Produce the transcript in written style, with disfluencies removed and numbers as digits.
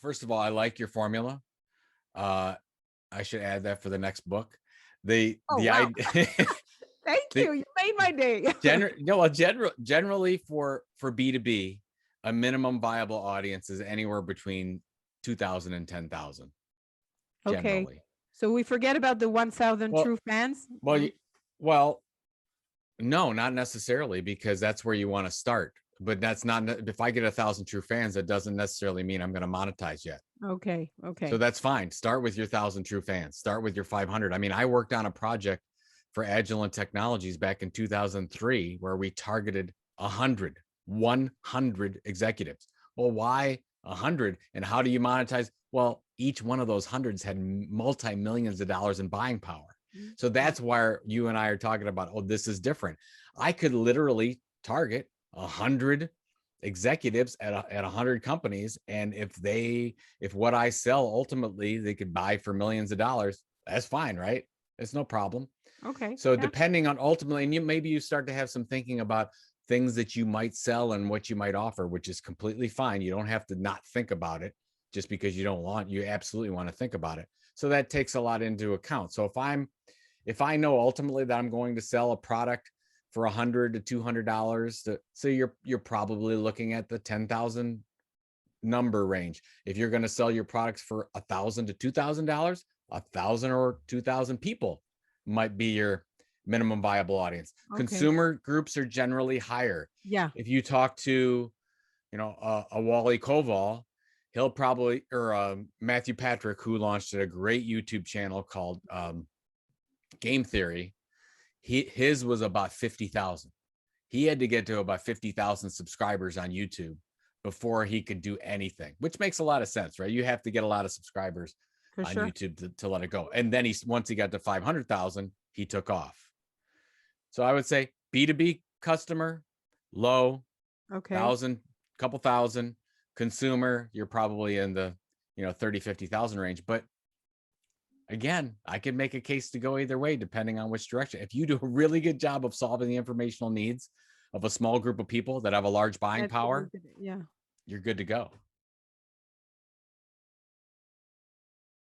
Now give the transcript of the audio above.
First of all, I like your formula. Uh, I should add that for the next book. The Oh, the wow. idea, Thank the you. You made my day. generally for B2B, a minimum viable audience is anywhere between 2,000 and 10,000. Okay. Generally. So we forget about the 1,000 Well, true fans. well, well, no, not necessarily, because that's where you want to start. But that's not, if I get 1,000 true fans, that doesn't necessarily mean I'm going to monetize yet. Okay. So Okay. that's fine. Start with your 1,000 true fans. Start with your 500. I mean, I worked on a project for Agilent Technologies back in 2003 where we targeted 100 executives. Well, why 100? And how do you monetize? Well, each one of those hundreds had multi-millions of dollars in buying power. So that's why you and I are talking about, oh, this is different. I could literally target 100 executives at 100 companies, and if what I sell ultimately they could buy for millions of dollars, that's fine, right? It's no problem. Okay. So Yeah. depending on ultimately, and maybe you start to have some thinking about things that you might sell and what you might offer, which is completely fine. You don't have to not think about it just because you absolutely want to think about it. So that takes a lot into account. So if I know ultimately that I'm going to sell a product for $100 to $200, so you're probably looking at the 10,000 number range. If you're going to sell your products for $1,000 to $2,000, 1,000 or 2,000 people might be your minimum viable audience. Okay. Consumer groups are generally higher. Yeah. If you talk to, a Wally Koval, he'll probably, or Matthew Patrick, who launched a great YouTube channel called Game Theory. His was about 50,000. He had to get to about 50,000 subscribers on YouTube before he could do anything, which makes a lot of sense, right? You have to get a lot of subscribers For on sure. YouTube to let it go. And then once he got to 500,000, he took off. So I would say B2B customer, low, Okay. couple thousand. Consumer, you're probably in the 30, 50,000 range. But again, I could make a case to go either way, depending on which direction. If you do a really good job of solving the informational needs of a small group of people that have a large buying power, Yeah. you're good to go.